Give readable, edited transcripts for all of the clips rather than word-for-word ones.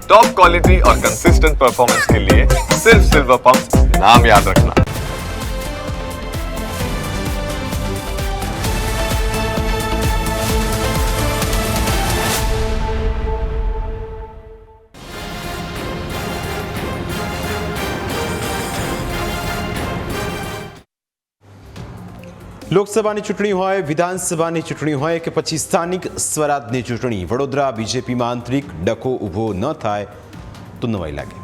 Top quality और consistent performance के लिए सिर्फ सिल्वर पंप नाम याद रखना। લોકસભાની ચૂંટણી હોય, વિધાનસભાની ચૂંટણી હોય કે પછી સ્થાનિક સ્વરાજની ચૂંટણી, વડોદરા બીજેપીમાં આંતરિક ડખો ઊભો ન થાય તો નવાઈ લાગે।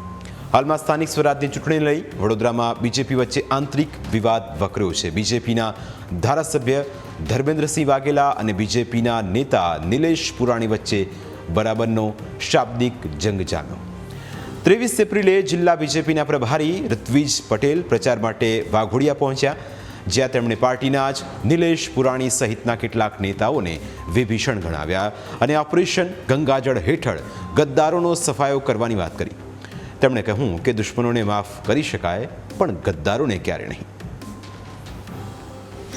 હાલમાં સ્થાનિક સ્વરાજની ચૂંટણી લઈ વડોદરામાં બીજેપી વચ્ચે આંતરિક વિવાદ વકર્યો છે। બીજેપીના ધારાસભ્ય ધર્મેન્દ્રસિંહ વાઘેલા અને બીજેપીના નેતા નિલેશ પુરાણી વચ્ચે બરાબરનો શાબ્દિક જંગ જામ્યો। 23 એપ્રિલે જિલ્લા બીજેપીના પ્રભારી ઋત્વિજ પટેલ પ્રચાર માટે વાઘોડિયા પહોંચ્યા, જ્યાં તેમણે પાર્ટીના જ નિલેશ પુરાણી સહિતના કેટલાક નેતાઓને વિભીષણ ગણાવ્યા અને ઓપરેશન ગંગાજળ હેઠળ ગદ્દારોનો સફાયો કરવાની વાત કરી। તેમણે કહ્યું કે દુશ્મનોને માફ કરી શકાય પણ ગદ્દારોને ક્યારે નહીં।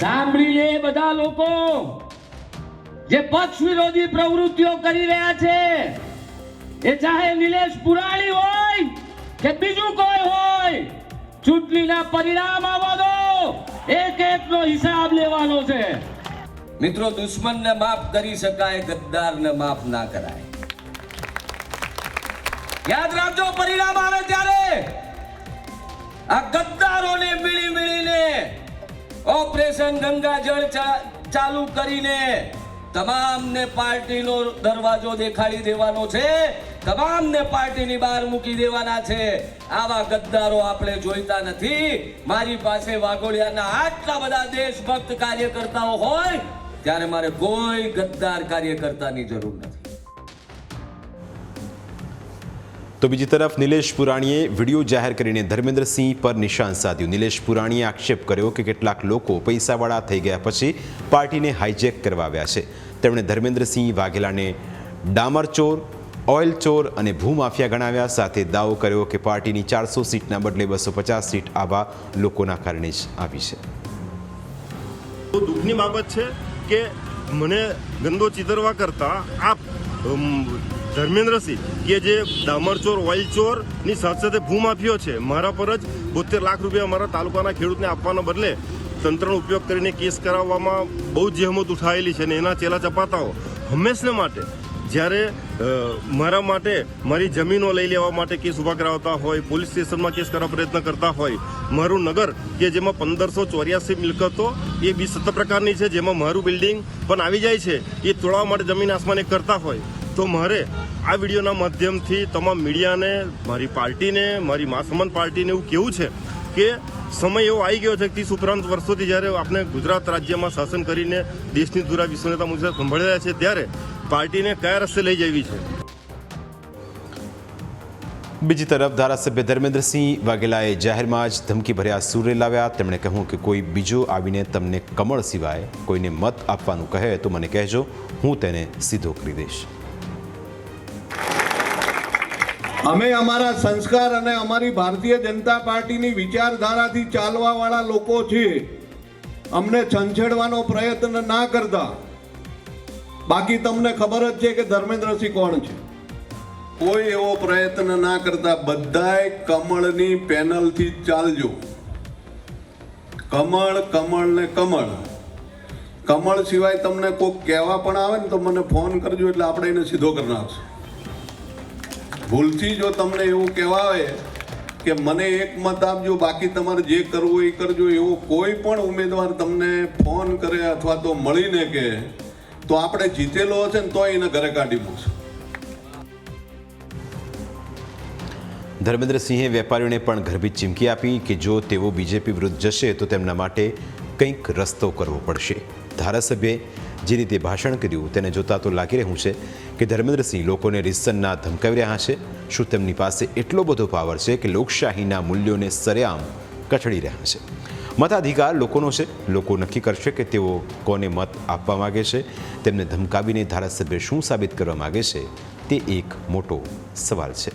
સાંભળી લે બધા લોકો જે પક્ષ વિરોધી પ્રવૃત્તિઓ કરી રહ્યા છે, એ ચાહે નિલેશ પુરાણી હોય કે બીજું કોઈ હોય, ચૂંટણીના પરિણામ આવવા દો, એક એકનો હિસાબ લેવાનો છે। મિત્રો, દુશ્મનને માફ કરી શકાય, ગદ્દારને માફ ના કરાય। યાદ રાખજો, પરિણામ આવે ત્યારે આ ગદ્દારોને મિળી મળીને ઓપરેશન ગંગાજળ ચાલુ કરીને તમામને પાર્ટીનો દરવાજો દેખાડી દેવાનો છે, તમામને પાર્ટીની બહાર મૂકી દેવાના છે। આવા ગદ્દારો આપણે જોઈતા નથી। મારી પાસે વાઘોડિયાના આટલા બધા દેશભક્ત કાર્યકર્તાઓ હોય ત્યારે મારે કોઈ ગદ્દાર કાર્યકર્તાની જરૂર નથી। તો બીજી તરફ નિલેશ પુરાણીએ વિડીયો જાહેર કરીને ધર્મેન્દ્રસિંહ પર નિશાન સાધ્યું। નિલેશ પુરાણીએ આક્ષેપ કર્યો કે કેટલાક લોકો પૈસાવાળા થઈ ગયા પછી પાર્ટીને હાઈજેક કરવા આવ્યા છે। તેમણે ધર્મેન્દ્રસિંહ વાઘેલાને ડામરચોર, ઓઇલ ચોર અને ભૂમાફિયા ગણાવ્યા, સાથે દાવો કર્યો કે પાર્ટીની 400 સીટના બદલે 250 સીટ આવા લોકોના કારણે જ આવી છે। તો દુઃખની બાબત છે કે મને ગંદો ચિતરવા કરતા આપ ધર્મેન્દ્રસિંહ કે જે ડામરચોર, ઓઇલ ચોરની સાથે સાથે ભૂમાફિયો છે, મારા પર જ 72 લાખ રૂપિયા મારા તાલુકાના ખેડૂતને આપવાના બદલે તંત્રનો ઉપયોગ કરીને કેસ કરાવવામાં બહુ જ જહેમત ઉઠાવેલી છે અને એના ચેલા ચપાતાઓ હંમેશને માટે જ્યારે મારા માટે મારી જમીનો લઈ લેવા માટે કેસ ઊભા કરાવતા હોય, પોલીસ સ્ટેશનમાં કેસ કરવા પ્રયત્ન કરતા હોય, મારું નગર કે જેમાં 1584 મિલકતો એ 27 પ્રકારની છે, જેમાં મારું બિલ્ડિંગ પણ આવી જાય છે, એ તોડવા માટે જમીન આસમાન એક કરતા હોય, તો મારે આ વિડીયોના માધ્યમથી તમામ મીડિયાને, મારી પાર્ટીને, મારી માસમન પાર્ટીને એવું કહેવું છે કે સમય એવો આવી ગયો છે કે 30 ઉપરાંત વર્ષોથી જ્યારે આપણે ગુજરાત રાજ્યમાં શાસન કરીને દેશની ધુરા વિશ્વનેતા મુજબ સંભાળી રહ્યા છે, ત્યારે પાર્ટીને કયા રસ્તે લઈ જવી છે। બીજી તરફ ધારાસભ્ય ધર્મેન્દ્રસિંહ વાઘેલાએ જાહેરમાં જ ધમકીભર્યા સૂર લાવ્યા। તેમણે કહ્યું કે કોઈ બીજો આવીને તમને કમળ સિવાય કોઈને મત આપવાનું કહે તો મને કહેજો, હું તેને સીધો કરી દઈશ। અમે અમારા સંસ્કાર અને અમારી ભારતીય જનતા પાર્ટીની વિચારધારાથી ચાલવાવાળા લોકો છીએ। અમને છંછેડવાનો પ્રયત્ન ના કરતા। બાકી તમને ખબર જ છે કે ધર્મેન્દ્રસિંહ કોણ છે। કોઈ એવો પ્રયત્ન ના કરતા, બધાય કમળની પેનલથી ચાલજો। કમળ, કમળ ને કમળ। કમળ સિવાય તમને કોઈક કહેવા પણ આવે ને તો મને ફોન કરજો, એટલે આપણે એને સીધો કરી નાખશું। ભૂલથી જો તમને એવું કહેવાય કે મને એક મત આપજો, બાકી તમારે જે કરવું એ કરજો, એવો કોઈ પણ ઉમેદવાર તમને ફોન કરે અથવા તો મળીને કહે તો આપણે જીતેલો હશે ને તો એને ઘરે કાઢી મૂકશું। ધર્મેન્દ્રસિંહે વેપારીઓને પણ ગર્ભિત ચીમકી આપી કે જો તેઓ બીજેપી વિરુદ્ધ જશે તો તેમના માટે કંઈક રસ્તો કરવો પડશે। ધારાસભ્યે જે રીતે ભાષણ કર્યું તેને જોતા તો લાગી રહ્યું છે કે ધર્મેન્દ્રસિંહ લોકોને રિસનના ધમકાવી રહ્યા છે। શું તેમની પાસે એટલો બધો પાવર છે કે લોકશાહીના મૂલ્યોને સરેઆમ કચડી રહ્યા છે? મતાધિકાર લોકોનો છે, લોકો નક્કી કરશે કે તેઓ કોને મત આપવા માગે છે। તેમને ધમકાવીને ધારાસભ્ય શું સાબિત કરવા માગે છે તે એક મોટો સવાલ છે।